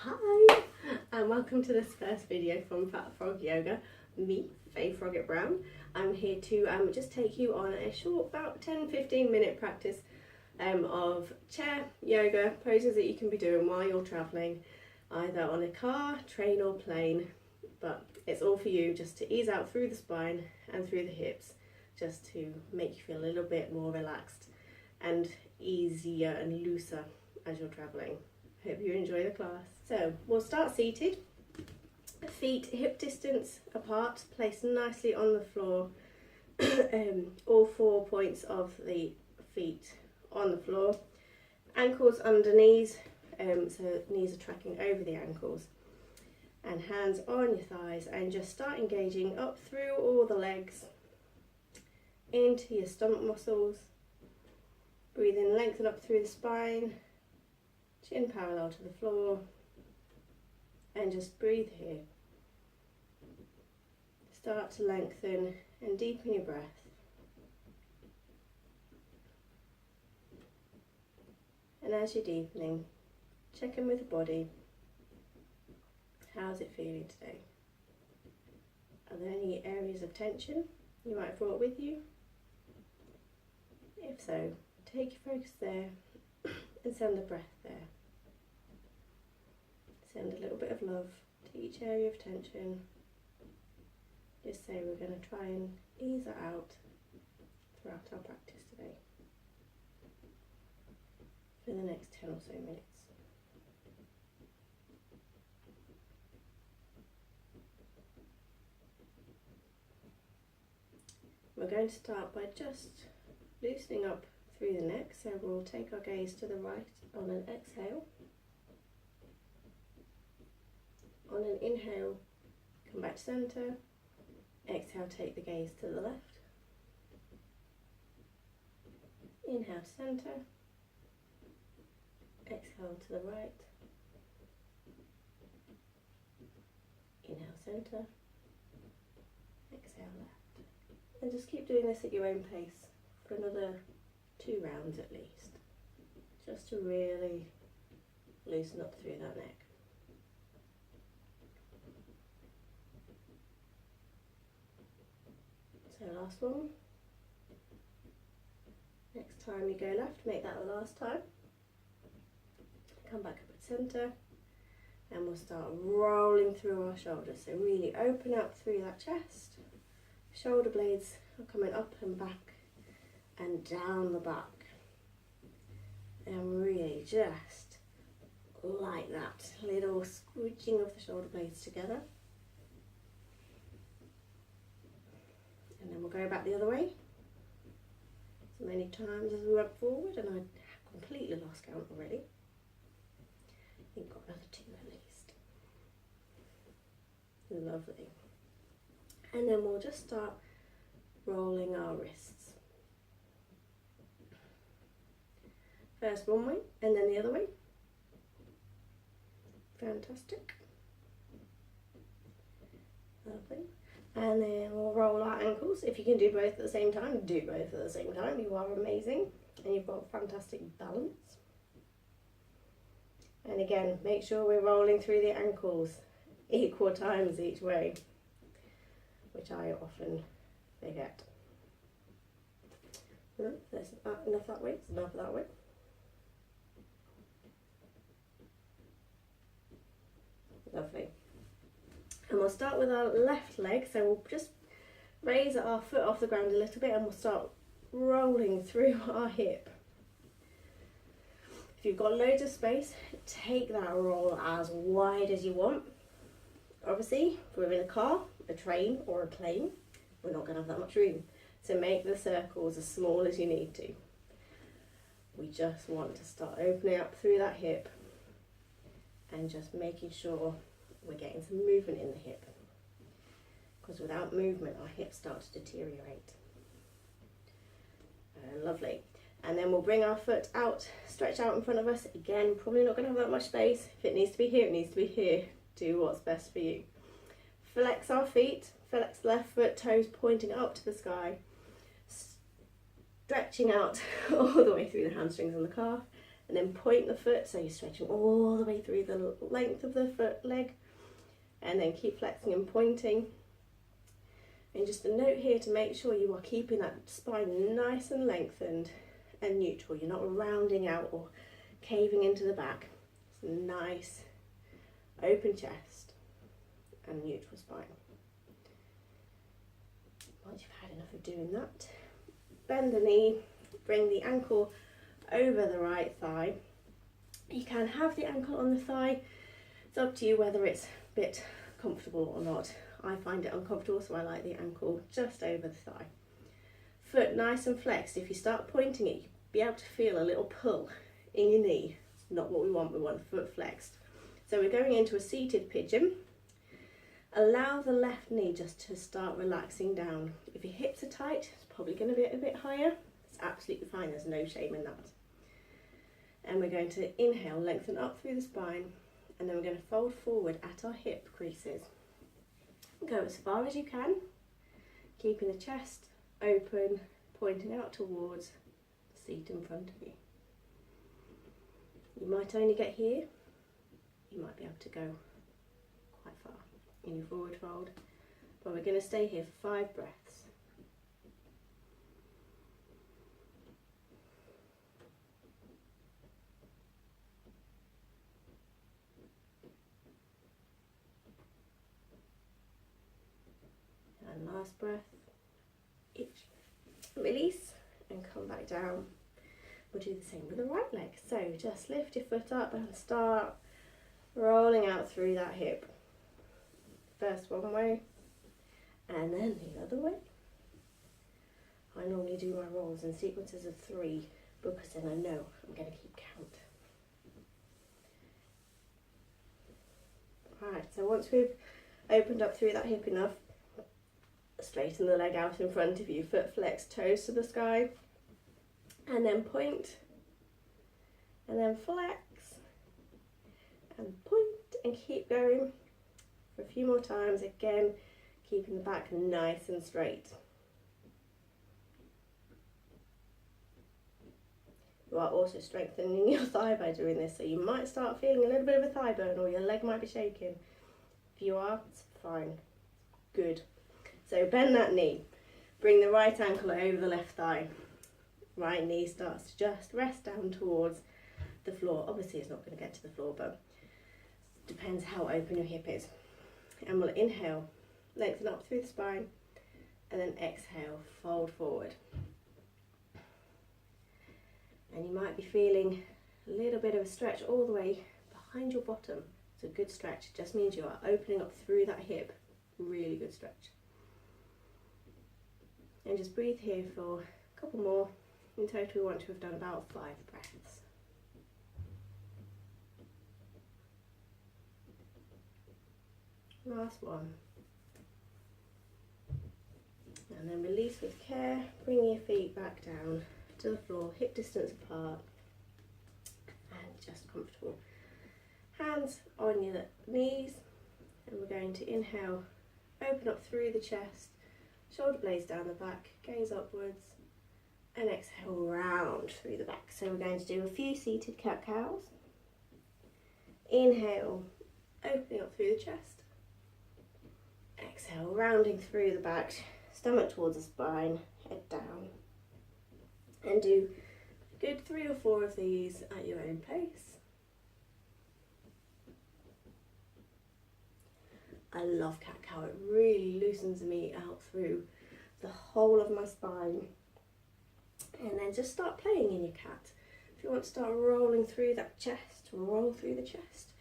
Hi, and welcome to this first video from Fat Frog Yoga. Me, Faye Froggatt Brown. I'm here to just take you on a short, about 10-15 minute practice of chair yoga poses that you can be doing while you're travelling, either on a car, train or plane. But it's all for you, just to ease out through the spine and through the hips, just to make you feel a little bit more relaxed and easier and looser as you're travelling. Hope you enjoy the class. So we'll start seated, feet hip distance apart, placed nicely on the floor, all 4 points of the feet on the floor, ankles under knees, so knees are tracking over the ankles, and hands on your thighs, and just start engaging up through all the legs, into your stomach muscles. Breathe in, lengthen up through the spine, chin parallel to the floor, and just breathe here. Start to lengthen and deepen your breath. And as you're deepening, check in with the body. How's it feeling today? Are there any areas of tension you might have brought with you? If so, take your focus there and send the breath there. Send a little bit of love to each area of tension. Just say we're going to try and ease it out throughout our practice today for the next 10 or so minutes. We're going to start by just loosening up through the neck, so we'll take our gaze to the right on an exhale. On an inhale, come back to centre. Exhale, take the gaze to the left. Inhale to centre. Exhale to the right. Inhale centre. Exhale left. And just keep doing this at your own pace for another 2 rounds at least, just to really loosen up through that neck. So last one. Next time you go left, make that the last time. Come back up at centre, and we'll start rolling through our shoulders. So really open up through that chest. Shoulder blades are coming up and back and down the back. And really just like that, little squidging of the shoulder blades together. And then we'll go back the other way as many times as we went forward, and I completely lost count already. I think got another 2 at least. Lovely. And then we'll just start rolling our wrists. First one way and then the other way. Fantastic. Lovely. And then we'll roll our ankles. If you can do both at the same time, do both at the same time. You are amazing and you've got fantastic balance. And again, make sure we're rolling through the ankles equal times each way, which I often forget. There's enough that way, enough that way. Lovely. And we'll start with our left leg, so we'll just raise our foot off the ground a little bit and we'll start rolling through our hip. If you've got loads of space, take that roll as wide as you want. Obviously, if we're in a car, a train or a plane, we're not going to have that much room. So make the circles as small as you need to. We just want to start opening up through that hip and just making sure we're getting some movement in the hip, because without movement our hips start to deteriorate. Lovely. And then we'll bring our foot out, stretch out in front of us. Again, probably not going to have that much space. If it needs to be here, it needs to be here. Do what's best for you. Flex our feet, flex left foot, toes pointing up to the sky, stretching out all the way through the hamstrings and the calf, and then point the foot, so you're stretching all the way through the length of the foot leg, and then keep flexing and pointing. And just a note here to make sure you are keeping that spine nice and lengthened and neutral. You're not rounding out or caving into the back. It's a nice open chest and neutral spine. Once you've had enough of doing that, bend the knee, bring the ankle over the right thigh. You can have the ankle on the thigh. It's up to you whether it's a bit comfortable or not. I find it uncomfortable, so I like the ankle just over the thigh. Foot nice and flexed. If you start pointing it, you'll be able to feel a little pull in your knee. It's not what we want the foot flexed. So we're going into a seated pigeon. Allow the left knee just to start relaxing down. If your hips are tight, it's probably going to be a bit higher. It's absolutely fine, there's no shame in that. And we're going to inhale, lengthen up through the spine, and then we're going to fold forward at our hip creases. Go as far as you can, keeping the chest open, pointing out towards the seat in front of you. You might only get here, you might be able to go quite far in your forward fold, but we're going to stay here for 5 breaths. And last breath, each release and come back down. We'll do the same with the right leg. So just lift your foot up and start rolling out through that hip. First one way and then the other way. I normally do my rolls in sequences of 3 because then I know I'm going to keep count. Alright, so once we've opened up through that hip enough, straighten the leg out in front of you, foot flexed, toes to the sky, and then point, and then flex, and point, and keep going for a few more times, again, keeping the back nice and straight. You are also strengthening your thigh by doing this, so you might start feeling a little bit of a thigh burn, or your leg might be shaking. If you are, it's fine, good. So bend that knee, bring the right ankle over the left thigh. Right knee starts to just rest down towards the floor. Obviously it's not going to get to the floor, but it depends how open your hip is. And we'll inhale, lengthen up through the spine, and then exhale, fold forward. And you might be feeling a little bit of a stretch all the way behind your bottom. It's a good stretch, it just means you are opening up through that hip. Really good stretch. And just breathe here for a couple more. In total we want to have done about 5 breaths. Last one. And then release with care, bring your feet back down to the floor, hip distance apart, and just comfortable. Hands on your knees, and we're going to inhale, open up through the chest, shoulder blades down the back, gaze upwards, and exhale round through the back. So we're going to do a few seated cat-cows. Inhale, opening up through the chest. Exhale, rounding through the back, stomach towards the spine, head down. And do a good 3 or 4 of these at your own pace. I love cat-cow, it really loosens me out through the whole of my spine. And then just start playing in your cat. If you want to start rolling through that chest, roll through the chest.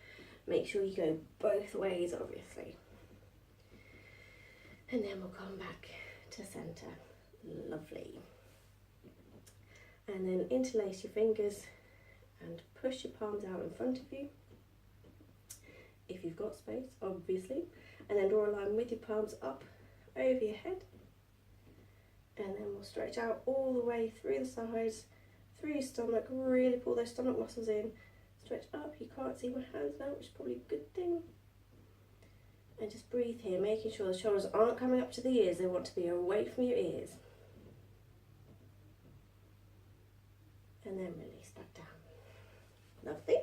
Make sure you go both ways, obviously. And then we'll come back to centre. Lovely. And then interlace your fingers and push your palms out in front of you, if you've got space, obviously. And then draw a line with your palms up over your head. And then we'll stretch out all the way through the sides, through your stomach, really pull those stomach muscles in. Stretch up, you can't see my hands now, which is probably a good thing. And just breathe here, making sure the shoulders aren't coming up to the ears, they want to be away from your ears. And then release back down. Lovely.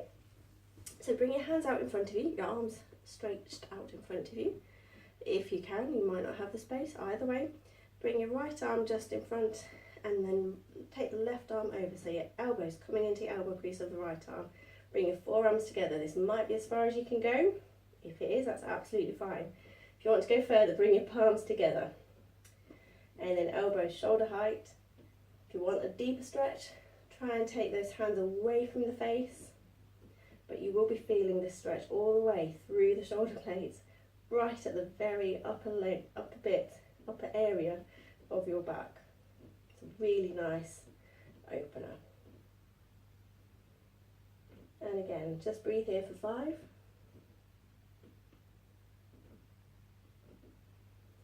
So bring your hands out in front of you, your arms stretched out in front of you. If you can, you might not have the space, either way. Bring your right arm just in front and then take the left arm over, so your elbow's coming into your elbow crease of the right arm. Bring your forearms together. This might be as far as you can go. If it is, that's absolutely fine. If you want to go further, bring your palms together. And then elbows shoulder height. If you want a deeper stretch, try and take those hands away from the face. But you will be feeling this stretch all the way through the shoulder blades, right at the very upper area of your back. It's a really nice opener. And again, just breathe here for 5.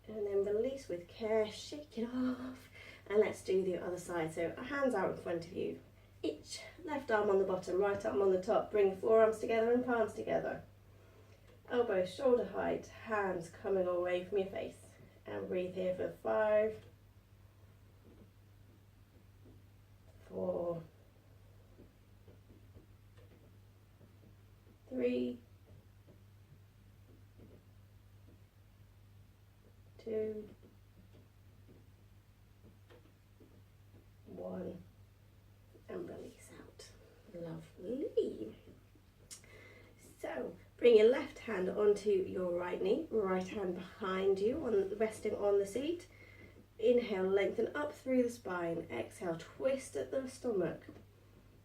And then release with care, shake it off. And let's do the other side. So hands out in front of you. Each left arm on the bottom, right arm on the top. Bring forearms together and palms together. Elbows shoulder height, hands coming away from your face. And breathe here for 5, 4, 3, 2, 1, and release out. Lovely. So bring your left hand onto your right knee, right hand behind you, resting on the seat. Inhale, lengthen up through the spine. Exhale, twist at the stomach.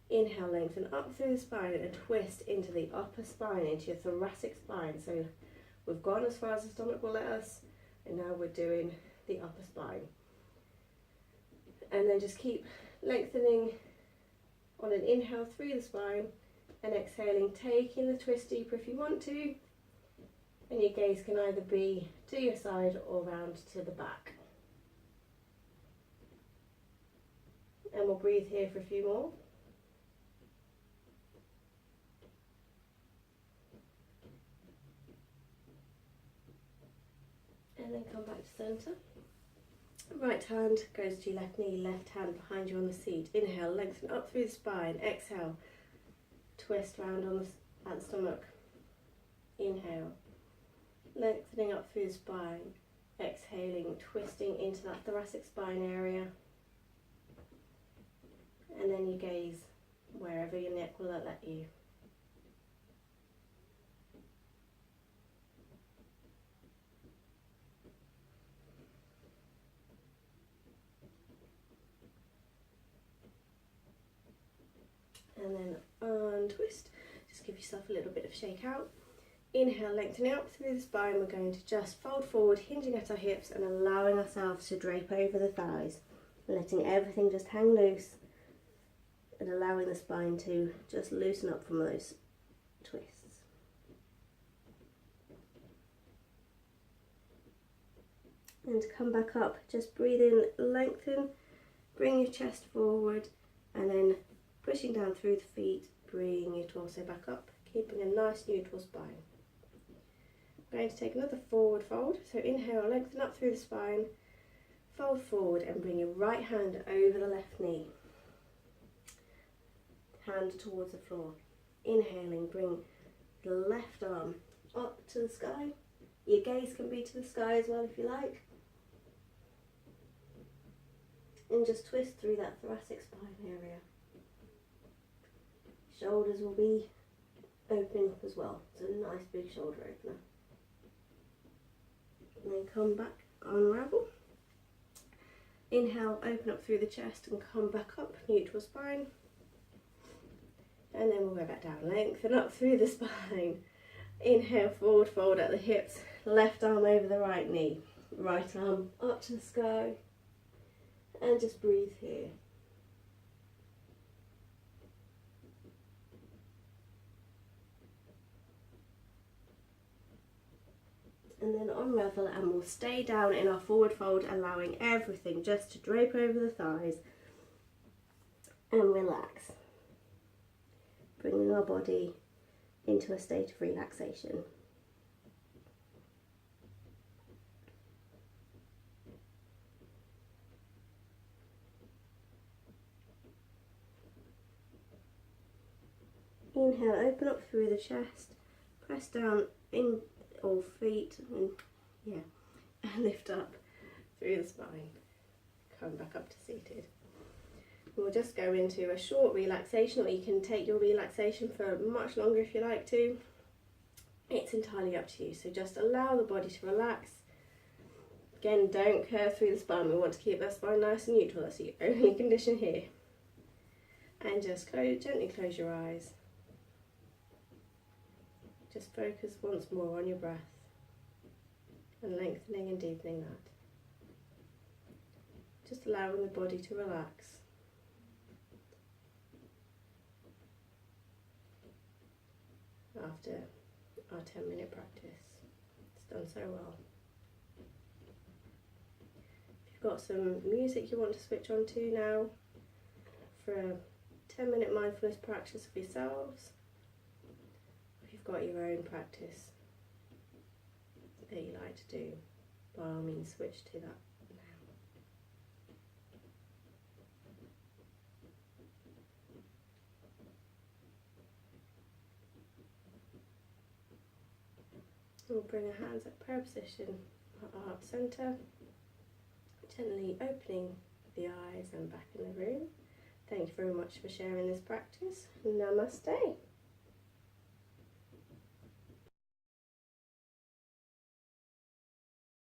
Inhale, lengthen up through the spine and twist into the upper spine, into your thoracic spine. So we've gone as far as the stomach will let us, and now we're doing the upper spine. And then just keep lengthening on an inhale through the spine, and exhaling, taking the twist deeper if you want to. And your gaze can either be to your side or round to the back. And we'll breathe here for a few more. And then come back to centre. Right hand goes to your left knee, left hand behind you on the seat. Inhale, lengthen up through the spine. Exhale, twist round at the stomach. Inhale, lengthening up through the spine. Exhaling, twisting into that thoracic spine area. And then you gaze wherever your neck will let you. And then untwist. Just give yourself a little bit of shake out. Inhale, lengthening up through the spine. We're going to just fold forward, hinging at our hips and allowing ourselves to drape over the thighs. Letting everything just hang loose and allowing the spine to just loosen up from those twists. And to come back up, just breathe in, lengthen, bring your chest forward, and then pushing down through the feet, bring your torso back up, keeping a nice neutral spine. I'm going to take another forward fold. So inhale, lengthen up through the spine, fold forward and bring your right hand over the left knee. Hand towards the floor. Inhaling, bring the left arm up to the sky. Your gaze can be to the sky as well if you like. And just twist through that thoracic spine area. Shoulders will be opening up as well. It's a nice big shoulder opener. And then come back, unravel. Inhale, open up through the chest and come back up, neutral spine. And then we'll go back down, lengthen up through the spine. Inhale, forward fold at the hips, left arm over the right knee, right arm up to the sky, and just breathe here. And then unravel, and we'll stay down in our forward fold, allowing everything just to drape over the thighs and relax. Bringing our body into a state of relaxation. Inhale, open up through the chest, press down in all feet, and lift up through the spine. Come back up to seated. We'll just go into a short relaxation, or you can take your relaxation for much longer if you like to. It's entirely up to you, so just allow the body to relax. Again, don't curve through the spine. We want to keep that spine nice and neutral. That's the only condition here. And just gently close your eyes. Just focus once more on your breath and lengthening and deepening that. Just allowing the body to relax. After our 10-minute practice. It's done so well. If you've got some music you want to switch on to now for a 10-minute mindfulness practice of yourselves, if you've got your own practice that you like to do, by all means switch to that now. We'll bring our hands at prayer position at our heart centre, gently opening the eyes and back in the room. Thank you very much for sharing this practice. Namaste.